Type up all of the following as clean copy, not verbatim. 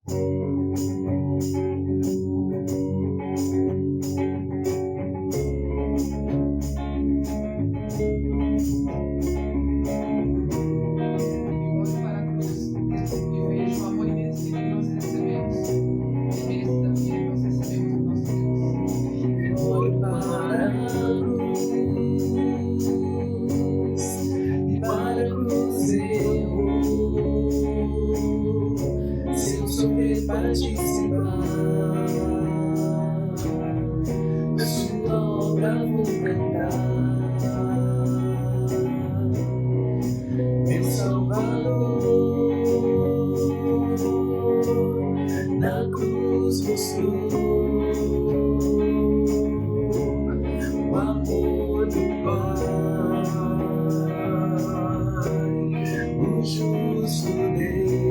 Para a cruz e vejo o amor imerecido que nós recebemos, a imensa vida que nós recebemos do nosso Deus. Eu olho para a cruz, e para a cruz eu vou. Se eu souber participar da sua obra, vou cantar. Meu Salvador na cruz mostrou o amor do Pai, o justo Deus.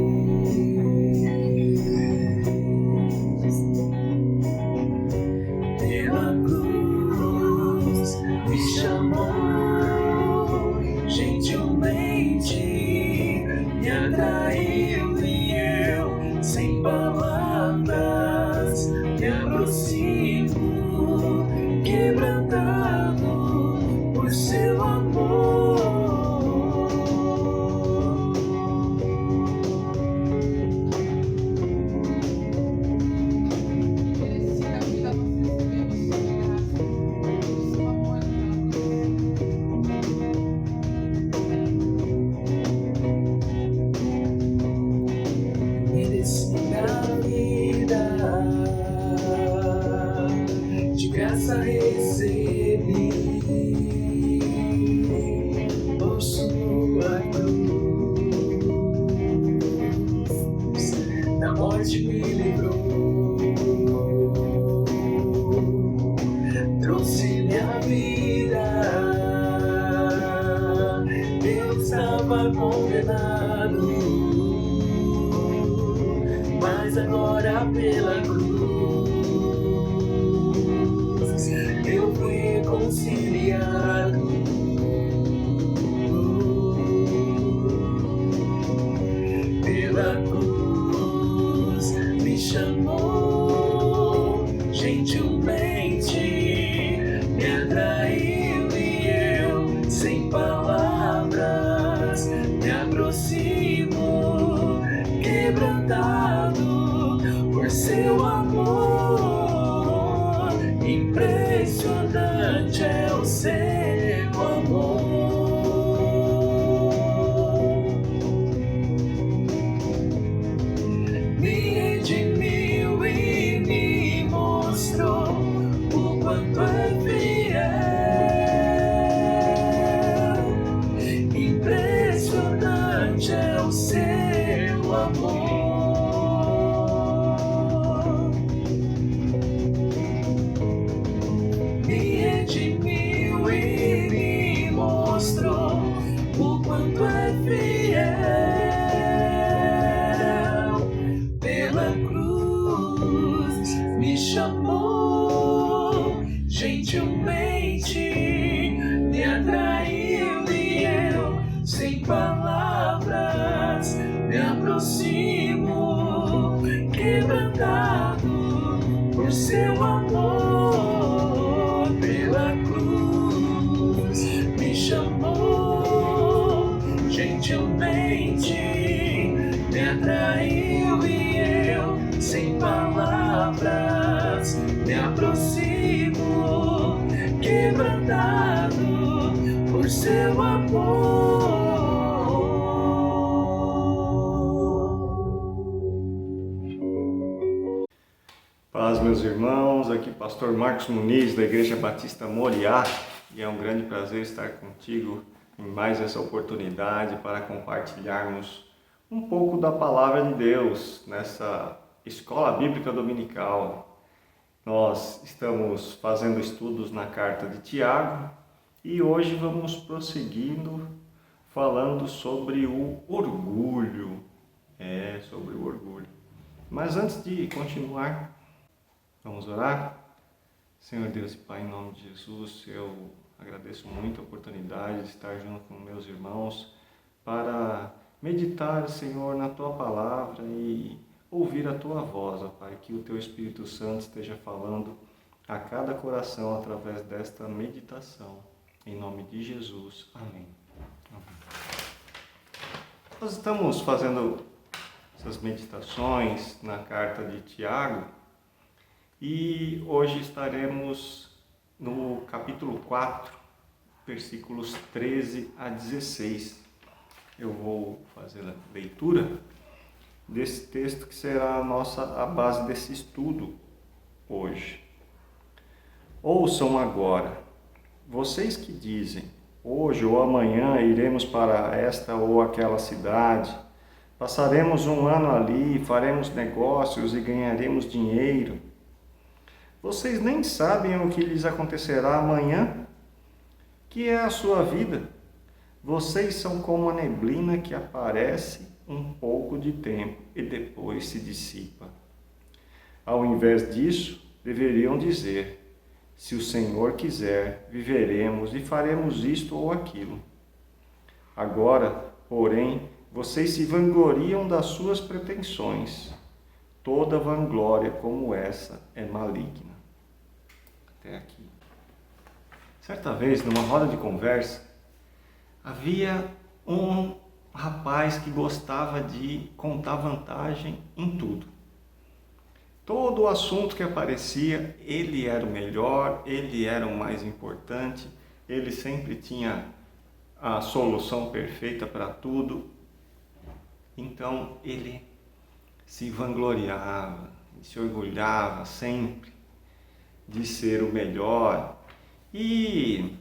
Pela cruz me chamou, gentilmente me atraiu e eu, sem palavras, me aproximo, quebrantado por seu amor. Imerecida vida nós recebemos de graça, do seu amor naquela Merecida vida, de graça recebi, por sua cruz, da morte me livrou, trouxe minha vida. Eu estava condenado, mas agora pela cruz eu fui reconciliado. Pela cruz me chamou, gentilmente me atraiu e eu, sem palavras, me aproximo, quebrantado por seu amor. Impressionante é o seu amor. Me redimiu e me mostrou o quanto é fiel. Impressionante é o seu amor. Me redimiu e me mostrou o quanto é fiel. Pela cruz me chamou, gentilmente me atraiu e eu, sem palavras, me aproximo, quebrantado por seu amor. Pela cruz me chamou, gentilmente me atraiu e eu, sem palavras, me aproximo, quebrantado por seu amor. Paz, meus irmãos, aqui Pastor Marcos Muniz, da Igreja Batista Moriá, e é um grande prazer estar contigo em mais essa oportunidade para compartilharmos um pouco da Palavra de Deus nessa Escola Bíblica Dominical. Nós estamos fazendo estudos na carta de Tiago e hoje vamos prosseguindo falando sobre o orgulho. Sobre o orgulho. Mas antes de continuar, vamos orar? Senhor Deus e Pai, em nome de Jesus, eu agradeço muito a oportunidade de estar junto com meus irmãos para meditar, Senhor, na Tua Palavra e ouvir a Tua voz, ó Pai, que o Teu Espírito Santo esteja falando a cada coração através desta meditação. Em nome de Jesus. Amém. Nós estamos fazendo essas meditações na carta de Tiago e hoje estaremos no capítulo 4, versículos 13 a 16. Eu vou fazer a leitura desse texto que será a base desse estudo hoje. Ouçam agora, vocês que dizem, hoje ou amanhã iremos para esta ou aquela cidade, passaremos um ano ali, faremos negócios e ganharemos dinheiro. Vocês nem sabem o que lhes acontecerá amanhã, que é a sua vida. Vocês são como a neblina que aparece um pouco de tempo e depois se dissipa. Ao invés disso, deveriam dizer: se o Senhor quiser, viveremos e faremos isto ou aquilo. Agora, porém, vocês se vangloriam das suas pretensões. Toda vanglória como essa é maligna. Até aqui. Certa vez, numa roda de conversa, havia um rapaz que gostava de contar vantagem em tudo. Todo o assunto que aparecia, ele era o melhor, ele era o mais importante, ele sempre tinha a solução perfeita para tudo. Então ele se vangloriava, se orgulhava sempre de ser o melhor. E,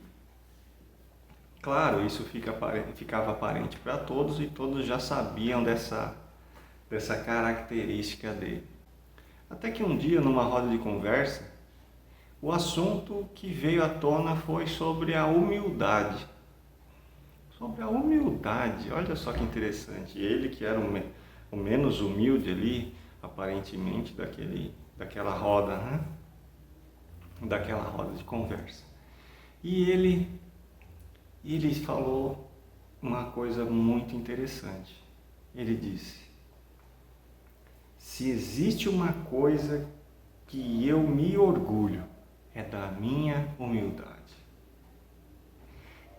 claro, isso ficava aparente para todos e todos já sabiam dessa característica dele. Até que um dia, numa roda de conversa, o assunto que veio à tona foi sobre a humildade. Sobre a humildade, olha só que interessante. Ele, que era o menos humilde ali, aparentemente, daquela roda, né? Daquela roda de conversa. E ele falou uma coisa muito interessante. Ele disse: se existe uma coisa que eu me orgulho, é da minha humildade.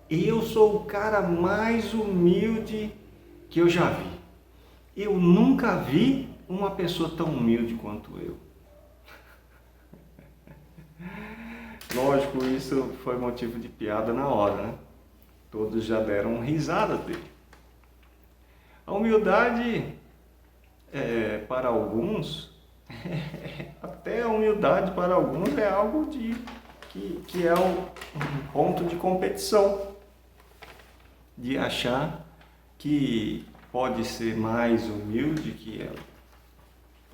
Eu sou o cara mais humilde que eu já vi. Eu nunca vi uma pessoa tão humilde quanto eu. Lógico, isso foi motivo de piada na hora, né? Todos já deram risada dele. A humildade, para alguns, até a humildade para alguns é algo que é um ponto de competição, de achar que pode ser mais humilde, que ela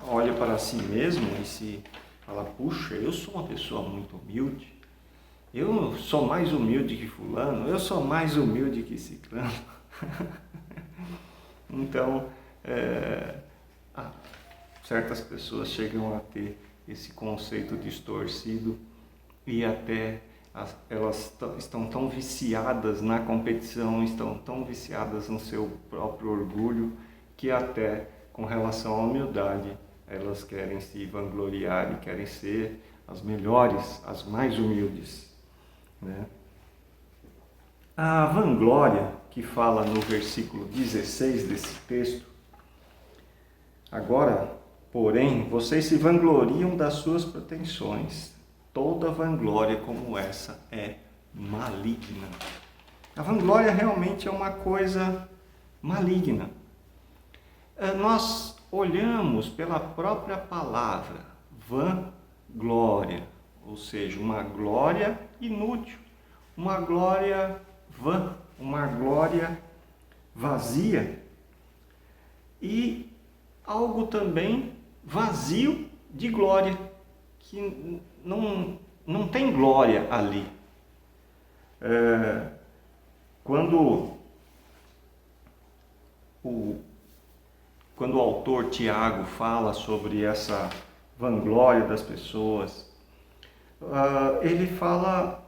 olha para si mesmo e se fala: puxa, eu sou uma pessoa muito humilde, eu sou mais humilde que fulano, eu sou mais humilde que ciclano. Então, certas pessoas chegam a ter esse conceito distorcido e até elas estão tão viciadas na competição, estão tão viciadas no seu próprio orgulho, que até com relação à humildade elas querem se vangloriar e querem ser as melhores, as mais humildes, né? A vanglória, que fala no versículo 16 desse texto: agora, porém, vocês se vangloriam das suas pretensões. Toda vanglória como essa é maligna. A vanglória realmente é uma coisa maligna. Nós olhamos pela própria palavra, vanglória, ou seja, uma glória inútil, uma glória vã, uma glória vazia e algo também vazio de glória, que não tem glória ali. Quando o autor Tiago fala sobre essa vanglória das pessoas, ele fala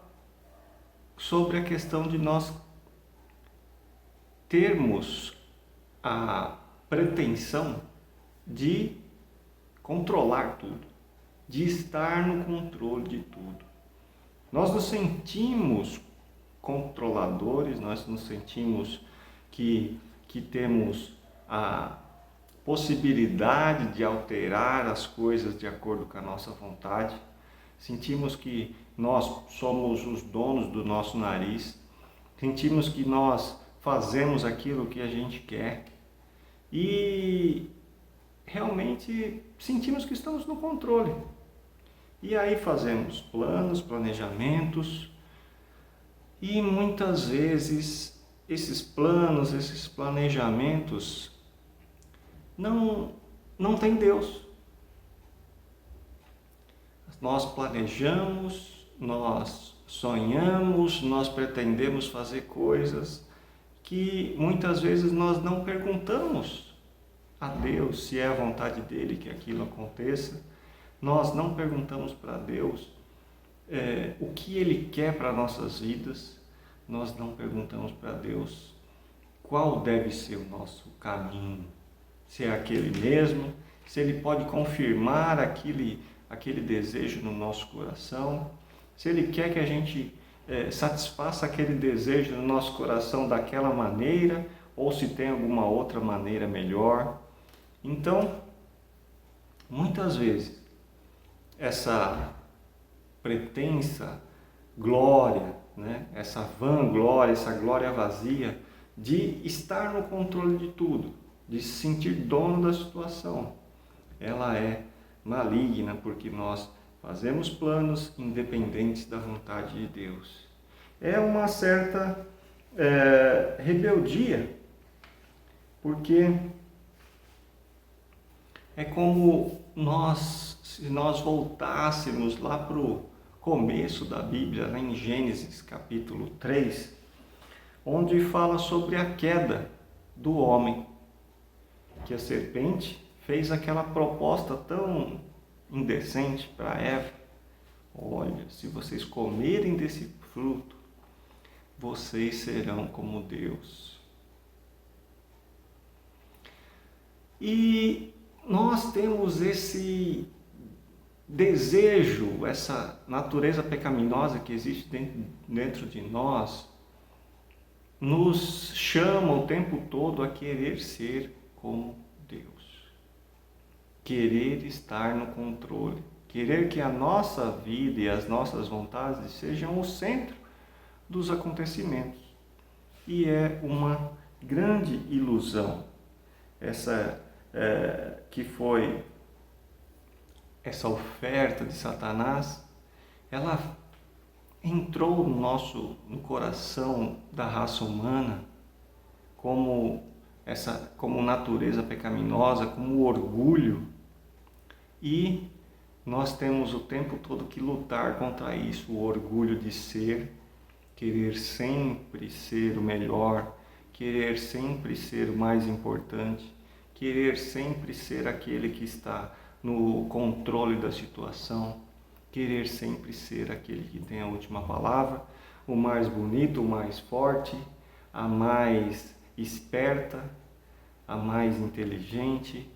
sobre a questão de nós termos a pretensão de controlar tudo, de estar no controle de tudo. Nós nos sentimos controladores, nós nos sentimos que temos a possibilidade de alterar as coisas de acordo com a nossa vontade. Sentimos que nós somos os donos do nosso nariz. Sentimos que nós fazemos aquilo que a gente quer. E realmente sentimos que estamos no controle. E aí fazemos planos, planejamentos, e muitas vezes esses planos, esses planejamentos não tem Deus. Nós planejamos, nós sonhamos, nós pretendemos fazer coisas que muitas vezes nós não perguntamos a Deus se é a vontade dele que aquilo aconteça. Nós não perguntamos para Deus o que Ele quer para nossas vidas. Nós não perguntamos para Deus qual deve ser o nosso caminho. Se é aquele mesmo, se Ele pode confirmar aquele desejo no nosso coração, se Ele quer que a gente satisfaça aquele desejo no nosso coração daquela maneira, ou se tem alguma outra maneira melhor. Então, muitas vezes, essa pretensa glória, né? Essa vanglória, essa glória vazia de estar no controle de tudo, de se sentir dono da situação, ela é maligna, porque nós fazemos planos independentes da vontade de Deus. É uma certa rebeldia, porque é como se nós voltássemos lá para o começo da Bíblia, lá em Gênesis capítulo 3, onde fala sobre a queda do homem, que a serpente fez aquela proposta tão indecente para Eva: olha, se vocês comerem desse fruto, vocês serão como Deus. E nós temos esse desejo, essa natureza pecaminosa que existe dentro de nós, nos chama o tempo todo a querer ser como Deus, querer estar no controle, querer que a nossa vida e as nossas vontades sejam o centro dos acontecimentos. E é uma grande ilusão que foi essa oferta de Satanás. Ela entrou no coração da raça humana como natureza pecaminosa, como orgulho, e nós temos o tempo todo que lutar contra isso, o orgulho de querer sempre ser o melhor, querer sempre ser o mais importante, querer sempre ser aquele que está no controle da situação, querer sempre ser aquele que tem a última palavra, o mais bonito, o mais forte, a mais esperta, a mais inteligente.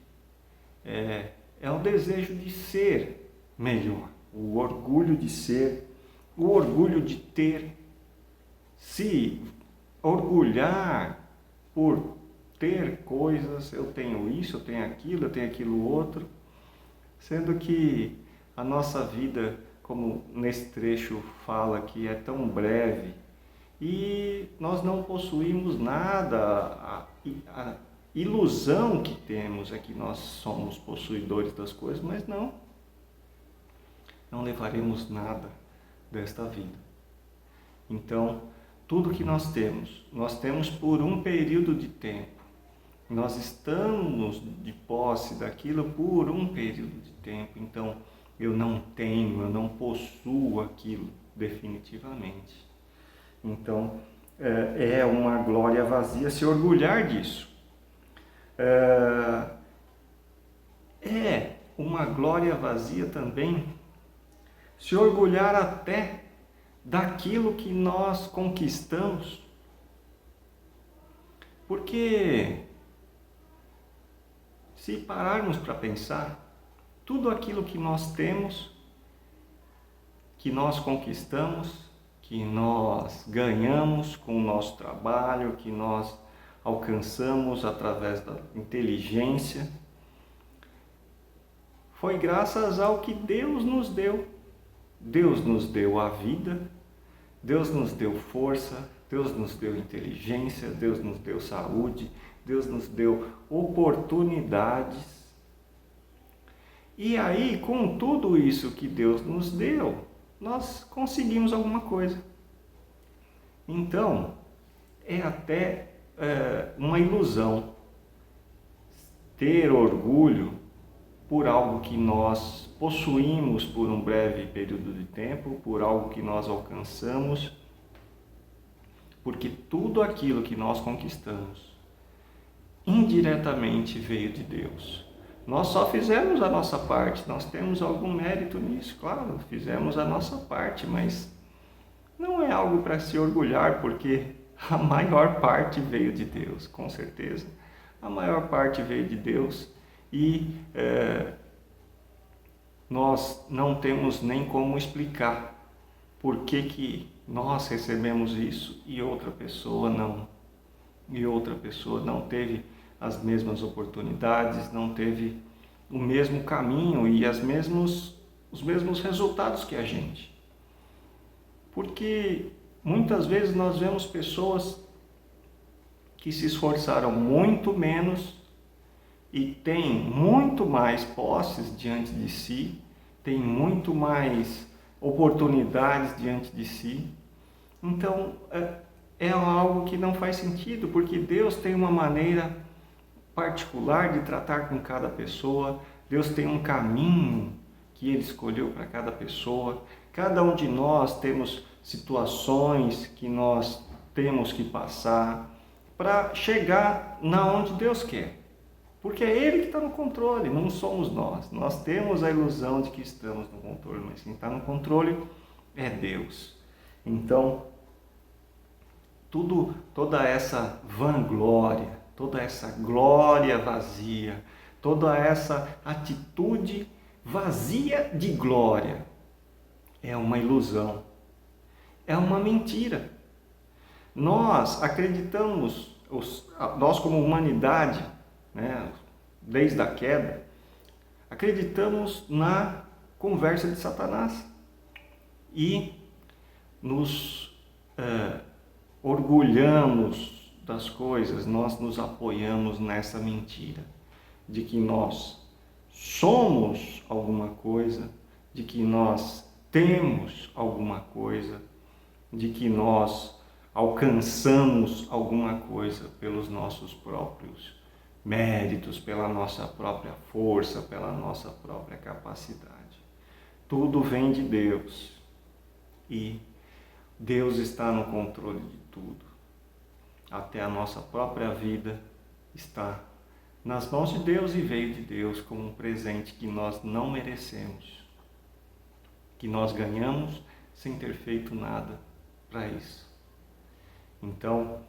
É o desejo de ser melhor, o orgulho de ser, o orgulho de ter, se orgulhar por ter coisas. Eu tenho isso, eu tenho aquilo outro, sendo que a nossa vida, como nesse trecho fala, que é tão breve, e nós não possuímos nada. A ilusão que temos é que nós somos possuidores das coisas, mas não levaremos nada desta vida. Então, tudo que nós temos por um período de tempo. Nós estamos de posse daquilo por um período de tempo. Então, eu não possuo aquilo definitivamente. Então, é uma glória vazia se orgulhar disso. É uma glória vazia também se orgulhar até daquilo que nós conquistamos. Porque se pararmos para pensar, tudo aquilo que nós temos, que nós conquistamos, que nós ganhamos com o nosso trabalho, que nós alcançamos através da inteligência, foi graças ao que Deus nos deu. Deus nos deu a vida, Deus nos deu força, Deus nos deu inteligência, Deus nos deu saúde, Deus nos deu oportunidades. E aí, com tudo isso que Deus nos deu, nós conseguimos alguma coisa. Então, é até uma ilusão ter orgulho por algo que nós possuímos por um breve período de tempo, por algo que nós alcançamos, porque tudo aquilo que nós conquistamos indiretamente veio de Deus. Nós só fizemos a nossa parte, nós temos algum mérito nisso, claro, fizemos a nossa parte, mas não é algo para se orgulhar, porque a maior parte veio de Deus, com certeza. A maior parte veio de Deus e nós não temos nem como explicar por que nós recebemos isso e outra pessoa não. E outra pessoa não teve as mesmas oportunidades, não teve o mesmo caminho e os mesmos resultados que a gente. Porque muitas vezes nós vemos pessoas que se esforçaram muito menos e têm muito mais posses diante de si, têm muito mais oportunidades diante de si. Então, é algo que não faz sentido, porque Deus tem uma maneira particular de tratar com cada pessoa, Deus tem um caminho que Ele escolheu para cada pessoa. Cada um de nós temos situações que nós temos que passar para chegar na onde Deus quer. Porque é Ele que está no controle, não somos nós. Nós temos a ilusão de que estamos no controle, mas quem está no controle é Deus. Então, toda essa vanglória, toda essa glória vazia, toda essa atitude vazia de glória é uma ilusão, é uma mentira. Nós acreditamos, nós como humanidade, né, desde a queda, acreditamos na conversa de Satanás e nos orgulhamos das coisas, nós nos apoiamos nessa mentira de que nós somos alguma coisa, de que nós temos alguma coisa, de que nós alcançamos alguma coisa pelos nossos próprios méritos, pela nossa própria força, pela nossa própria capacidade. Tudo vem de Deus e Deus está no controle de tudo. Até a nossa própria vida está nas mãos de Deus e veio de Deus como um presente que nós não merecemos, que nós ganhamos sem ter feito nada para isso. Então,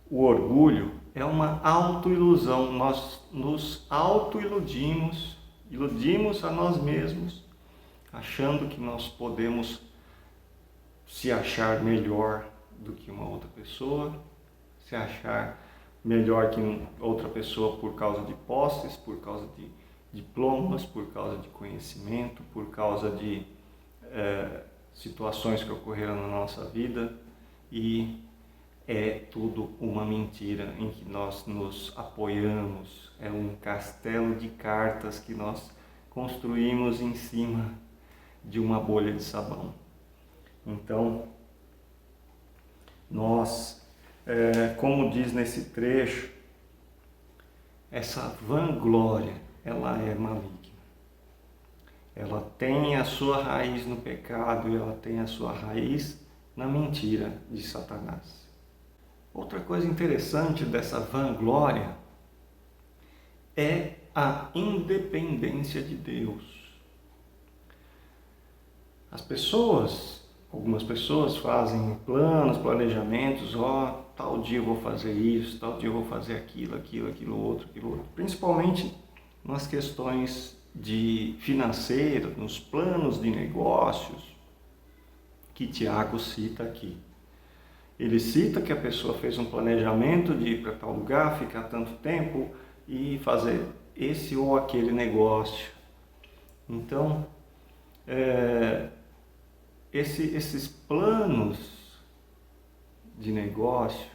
o orgulho é uma autoilusão. Nós nos autoiludimos, iludimos a nós mesmos, achando que nós podemos se achar melhor do que uma outra pessoa, se achar melhor que outra pessoa por causa de posses, por causa de diplomas, por causa de conhecimento, por causa de situações que ocorreram na nossa vida, e é tudo uma mentira em que nós nos apoiamos, é um castelo de cartas que nós construímos em cima de uma bolha de sabão. Então, nós, como diz nesse trecho, essa vanglória, ela é maligna. Ela tem a sua raiz no pecado e ela tem a sua raiz na mentira de Satanás. Outra coisa interessante dessa vanglória é a independência de Deus. Algumas pessoas fazem planos, planejamentos, tal dia eu vou fazer isso, tal dia eu vou fazer aquilo outro. Principalmente nas questões de financeiro, nos planos de negócios que Tiago cita aqui. Ele cita que a pessoa fez um planejamento de ir para tal lugar, ficar tanto tempo e fazer esse ou aquele negócio. Então, esses planos de negócio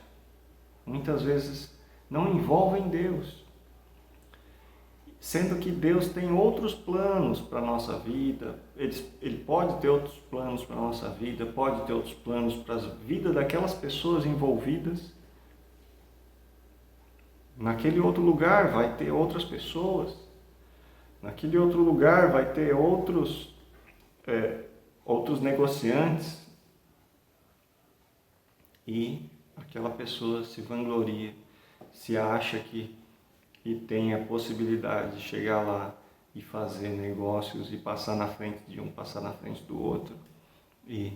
muitas vezes não envolvem Deus, sendo que Deus tem outros planos para a nossa vida. Ele pode ter outros planos para a nossa vida, pode ter outros planos para a vida daquelas pessoas envolvidas. Naquele outro lugar vai ter outras pessoas, naquele outro lugar vai ter outros negociantes, e aquela pessoa se vangloria, se acha que tem a possibilidade de chegar lá e fazer negócios e passar na frente de um, passar na frente do outro e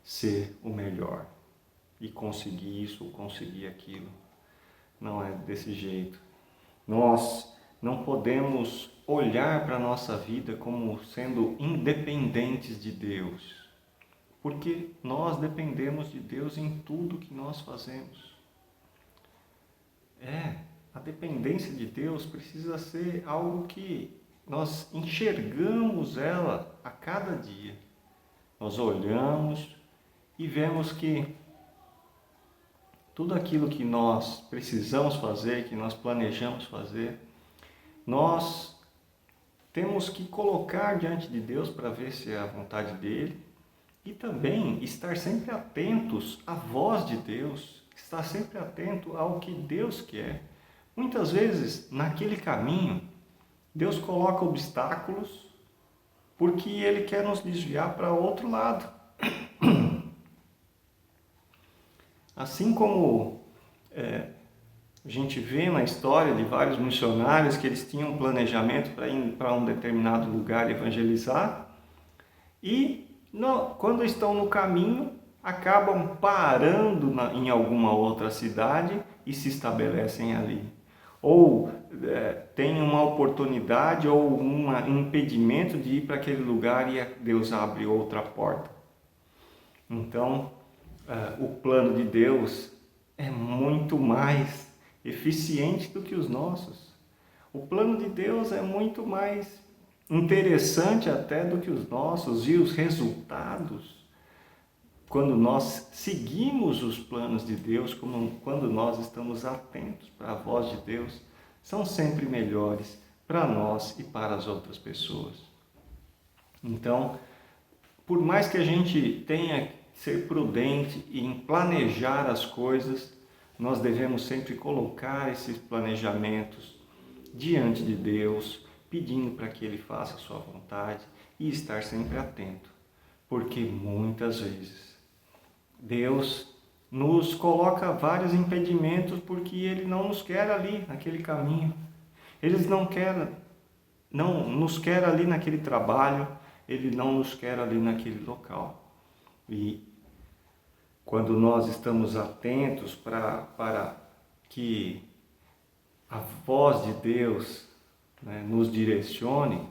ser o melhor e conseguir isso ou conseguir aquilo. Não é desse jeito. Nós não podemos olhar para a nossa vida como sendo independentes de Deus, porque nós dependemos de Deus em tudo que nós fazemos. A dependência de Deus precisa ser algo que nós enxergamos ela a cada dia. Nós olhamos e vemos que tudo aquilo que nós precisamos fazer, que nós planejamos fazer, nós temos que colocar diante de Deus para ver se é a vontade dele, e também estar sempre atentos à voz de Deus, estar sempre atento ao que Deus quer. Muitas vezes, naquele caminho, Deus coloca obstáculos porque Ele quer nos desviar para outro lado. Assim como a gente vê na história de vários missionários que eles tinham um planejamento para ir para um determinado lugar evangelizar, e quando estão no caminho, acabam parando em alguma outra cidade e se estabelecem ali. Ou tem uma oportunidade ou um impedimento de ir para aquele lugar e Deus abre outra porta. Então, o plano de Deus é muito mais eficiente do que os nossos. O plano de Deus é muito mais interessante até do que os nossos, e os resultados, quando nós seguimos os planos de Deus, quando nós estamos atentos para a voz de Deus, são sempre melhores para nós e para as outras pessoas. Então, por mais que a gente tenha que ser prudente em planejar as coisas, nós devemos sempre colocar esses planejamentos diante de Deus, pedindo para que Ele faça a sua vontade e estar sempre atento, porque muitas vezes Deus nos coloca vários impedimentos porque Ele não nos quer ali naquele caminho. Ele não nos quer ali naquele trabalho, Ele não nos quer ali naquele local. E quando nós estamos atentos para que a voz de Deus, nos direcione,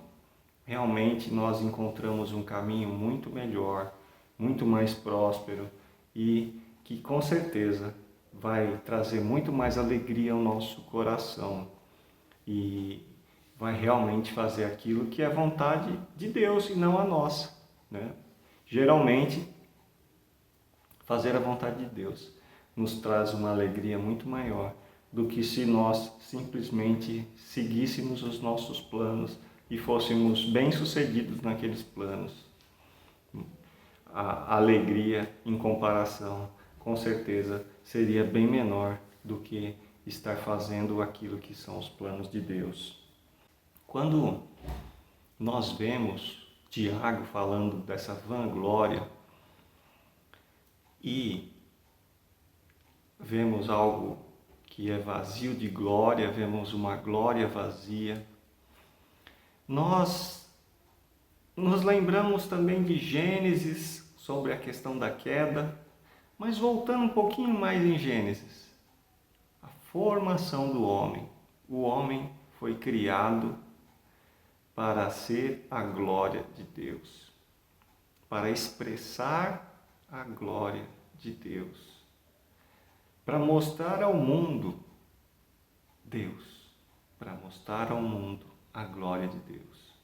realmente nós encontramos um caminho muito melhor, muito mais próspero, e que com certeza vai trazer muito mais alegria ao nosso coração e vai realmente fazer aquilo que é vontade de Deus e não a nossa, Geralmente, fazer a vontade de Deus nos traz uma alegria muito maior do que se nós simplesmente seguíssemos os nossos planos e fôssemos bem-sucedidos naqueles planos. A alegria, em comparação, com certeza, seria bem menor do que estar fazendo aquilo que são os planos de Deus. Quando nós vemos Tiago falando dessa vanglória e vemos algo que é vazio de glória, vemos uma glória vazia, nós nos lembramos também de Gênesis, sobre a questão da queda, mas voltando um pouquinho mais em Gênesis, a formação do homem. O homem foi criado para ser a glória de Deus, para expressar a glória de Deus, para mostrar ao mundo Deus, para mostrar ao mundo a glória de Deus.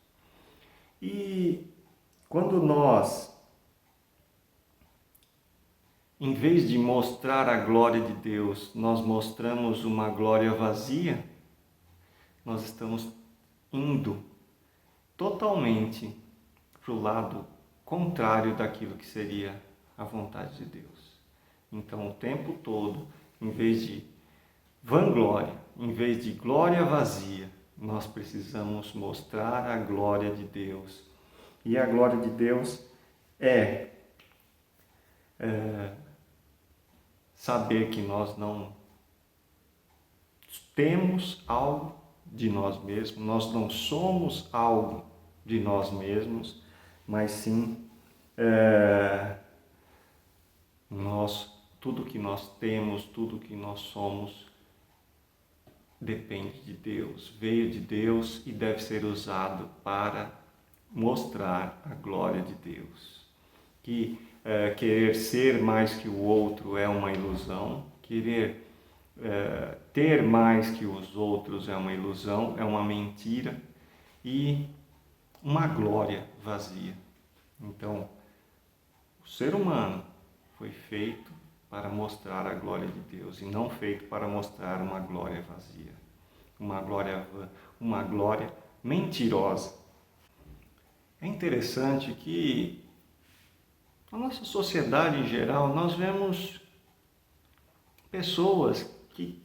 E quando nós, em vez de mostrar a glória de Deus, nós mostramos uma glória vazia, nós estamos indo totalmente para o lado contrário daquilo que seria a vontade de Deus. Então, o tempo todo, em vez de vanglória, em vez de glória vazia, nós precisamos mostrar a glória de Deus. E a glória de Deus é saber que nós não temos algo de nós mesmos, nós não somos algo de nós mesmos, mas sim tudo que nós temos, tudo que nós somos depende de Deus, veio de Deus e deve ser usado para mostrar a glória de Deus. Que querer ser mais que o outro é uma ilusão, querer ter mais que os outros é uma ilusão, é uma mentira e uma glória vazia. Então, o ser humano foi feito para mostrar a glória de Deus e não feito para mostrar uma glória vazia, uma glória mentirosa. É interessante que na nossa sociedade em geral nós vemos pessoas que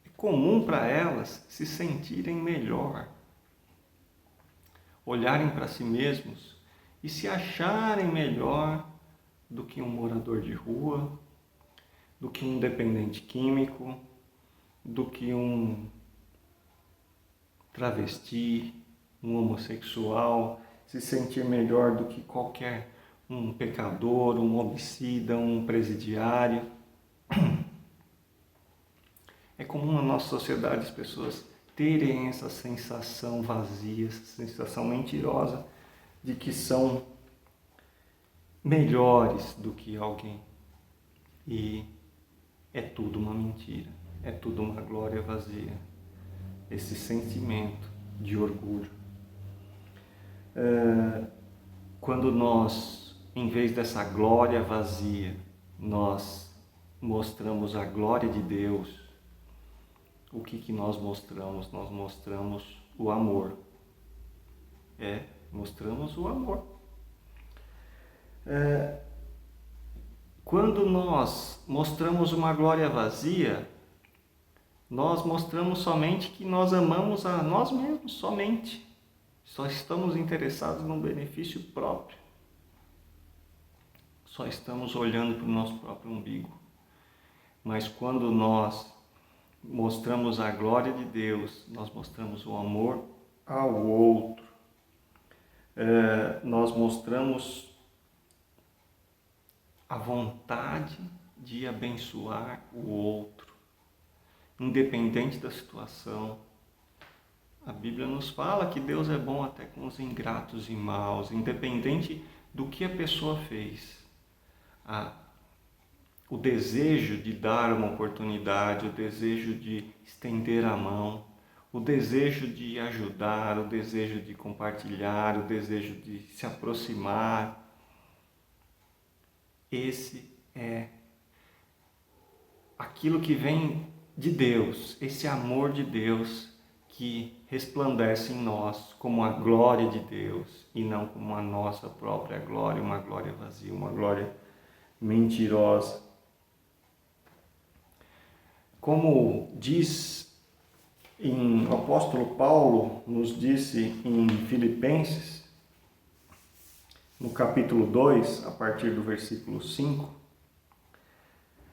é comum para elas se sentirem melhor, olharem para si mesmos e se acharem melhor do que um morador de rua, do que um dependente químico, do que um travesti, um homossexual, se sentir melhor do que qualquer um pecador, um homicida, um presidiário. É comum na nossa sociedade as pessoas terem essa sensação vazia, essa sensação mentirosa de que são melhores do que alguém. E é tudo uma mentira, é tudo uma glória vazia. Esse sentimento de orgulho. Quando nós, em vez dessa glória vazia, nós mostramos a glória de Deus, o que nós mostramos? Nós mostramos o amor. Mostramos o amor. Quando nós mostramos uma glória vazia, nós mostramos somente que nós amamos a nós mesmos, somente. Só estamos interessados no benefício próprio. Só estamos olhando para o nosso próprio umbigo. Mas quando nós mostramos a glória de Deus, nós mostramos o amor ao outro. Nós mostramos a vontade de abençoar o outro, independente da situação. A Bíblia nos fala que Deus é bom até com os ingratos e maus, independente do que a pessoa fez. O desejo de dar uma oportunidade, o desejo de estender a mão, o desejo de ajudar, o desejo de compartilhar, o desejo de se aproximar. Esse é aquilo que vem de Deus, esse amor de Deus que resplandece em nós como a glória de Deus e não como a nossa própria glória, uma glória vazia, uma glória mentirosa. Como diz o apóstolo Paulo, nos disse em Filipenses, no capítulo 2, a partir do versículo 5,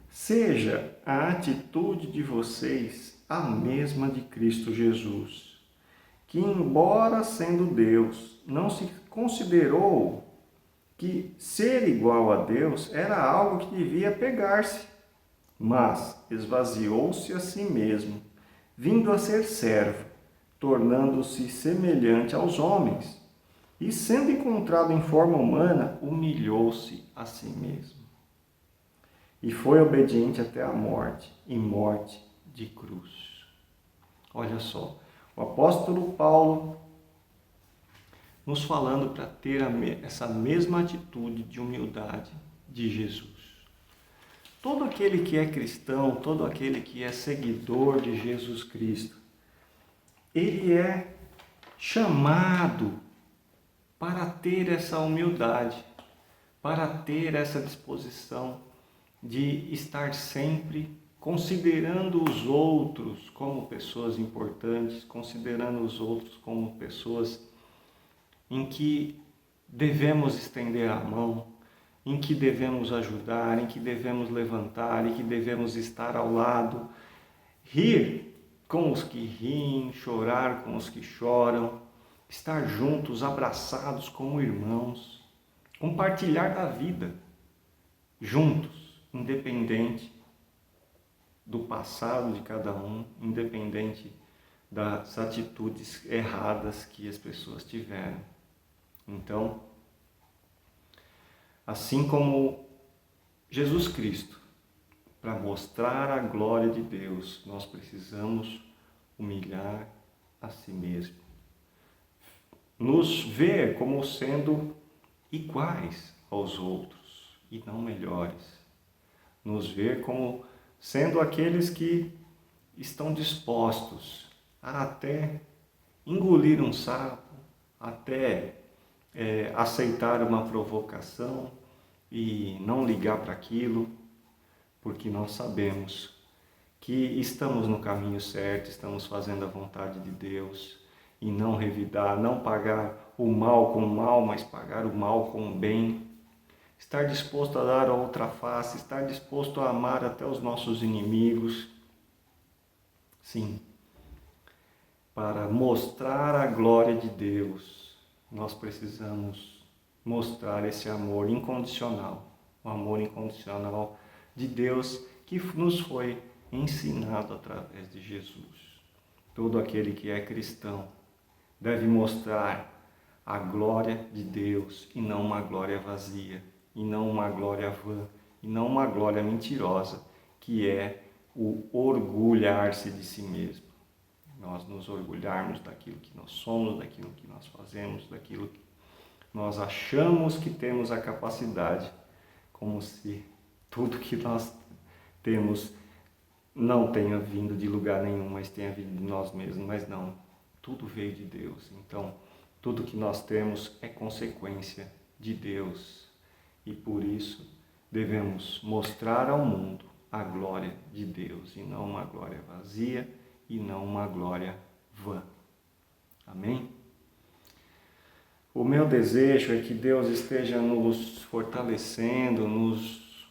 seja a atitude de vocês a mesma de Cristo Jesus, que embora sendo Deus, não se considerou que ser igual a Deus era algo que devia pegar-se, mas esvaziou-se a si mesmo, vindo a ser servo, tornando-se semelhante aos homens, e sendo encontrado em forma humana, humilhou-se a si mesmo. E foi obediente até a morte, e morte de cruz. Olha só, o apóstolo Paulo nos falando para ter essa mesma atitude de humildade de Jesus. Todo aquele que é cristão, todo aquele que é seguidor de Jesus Cristo, ele é chamado para ter essa humildade, para ter essa disposição de estar sempre considerando os outros como pessoas importantes, considerando os outros como pessoas em que devemos estender a mão, em que devemos ajudar, em que devemos levantar, em que devemos estar ao lado, rir com os que riem, chorar com os que choram, estar juntos, abraçados como irmãos, compartilhar da vida, juntos, independente do passado de cada um, independente das atitudes erradas que as pessoas tiveram. Então, assim como Jesus Cristo, para mostrar a glória de Deus, nós precisamos humilhar a si mesmo. Nos ver como sendo iguais aos outros e não melhores. Nos ver como sendo aqueles que estão dispostos a até engolir um sapo, até aceitar uma provocação e não ligar para aquilo, porque nós sabemos que estamos no caminho certo, estamos fazendo a vontade de Deus e não revidar, não pagar o mal com o mal, mas pagar o mal com o bem. Estar disposto a dar a outra face, estar disposto a amar até os nossos inimigos. Sim, para mostrar a glória de Deus, nós precisamos mostrar esse amor incondicional, o amor incondicional de Deus que nos foi ensinado através de Jesus. Todo aquele que é cristão deve mostrar a glória de Deus e não uma glória vazia, e não uma glória vã, e não uma glória mentirosa, que é o orgulhar-se de si mesmo. Nós nos orgulharmos daquilo que nós somos, daquilo que nós fazemos, daquilo que nós achamos que temos a capacidade, como se tudo que nós temos não tenha vindo de lugar nenhum, mas tenha vindo de nós mesmos. Mas não, tudo veio de Deus. Então, tudo que nós temos é consequência de Deus. E por isso devemos mostrar ao mundo a glória de Deus, e não uma glória vazia, e não uma glória vã. Amém? O meu desejo é que Deus esteja nos fortalecendo, nos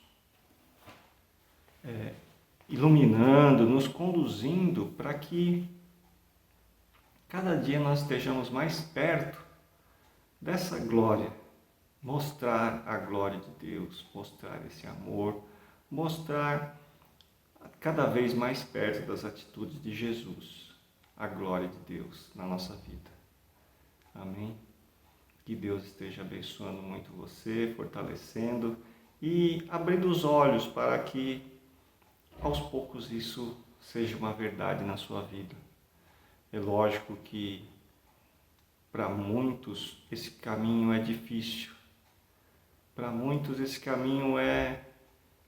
iluminando, nos conduzindo para que cada dia nós estejamos mais perto dessa glória. Mostrar a glória de Deus, mostrar esse amor, mostrar cada vez mais perto das atitudes de Jesus, a glória de Deus na nossa vida. Amém? Que Deus esteja abençoando muito você, fortalecendo e abrindo os olhos para que aos poucos isso seja uma verdade na sua vida. É lógico que para muitos esse caminho é difícil. Para muitos esse caminho é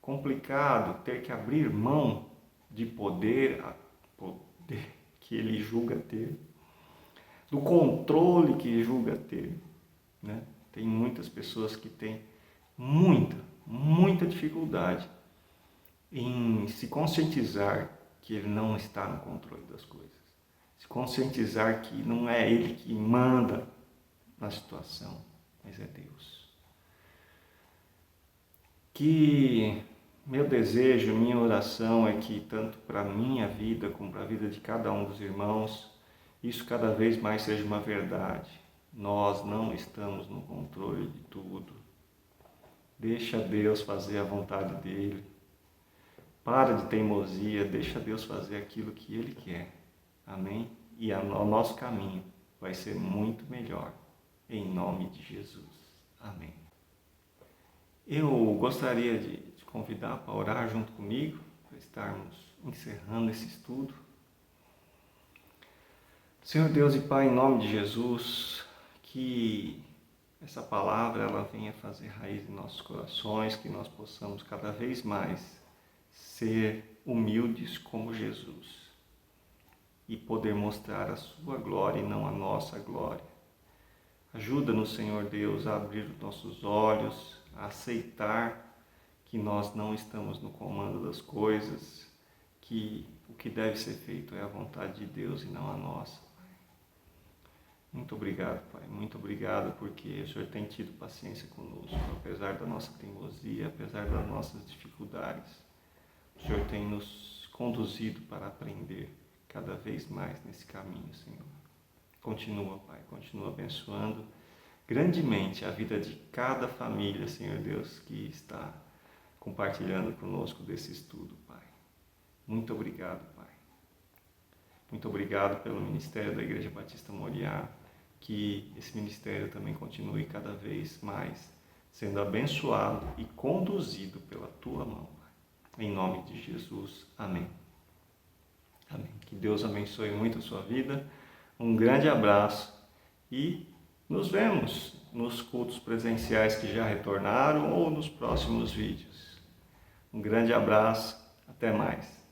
complicado, ter que abrir mão de poder que ele julga ter, do controle que julga ter, né? Tem muitas pessoas que têm muita dificuldade em se conscientizar que ele não está no controle das coisas, se conscientizar que não é ele que manda na situação, mas é Deus. Que meu desejo, minha oração é que tanto para a minha vida como para a vida de cada um dos irmãos, isso cada vez mais seja uma verdade. Nós não estamos no controle de tudo. Deixa Deus fazer a vontade dele. Para de teimosia, deixa Deus fazer aquilo que Ele quer. Amém? e o nosso caminho vai ser muito melhor. Em nome de Jesus. Amém. Eu gostaria de te convidar para orar junto comigo, para estarmos encerrando esse estudo. Senhor Deus e Pai, em nome de Jesus, que essa palavra ela venha fazer raiz em nossos corações, que nós possamos cada vez mais ser humildes como Jesus e poder mostrar a sua glória e não a nossa glória. Ajuda-nos, Senhor Deus, a abrir os nossos olhos, a aceitar que nós não estamos no comando das coisas, que o que deve ser feito é a vontade de Deus e não a nossa. Muito obrigado, Pai. Muito obrigado porque o Senhor tem tido paciência conosco, apesar da nossa teimosia, apesar das nossas dificuldades. O Senhor tem nos conduzido para aprender cada vez mais nesse caminho, Senhor. Continua, Pai, continua abençoando grandemente a vida de cada família, Senhor Deus, que está compartilhando conosco desse estudo, Pai. Muito obrigado, Pai. Muito obrigado pelo ministério da Igreja Batista Moriá, que esse ministério também continue cada vez mais sendo abençoado e conduzido pela Tua mão, Pai. Em nome de Jesus, amém. Amém. Que Deus abençoe muito a sua vida. Um grande abraço e nos vemos nos cultos presenciais que já retornaram ou nos próximos vídeos. Um grande abraço, até mais.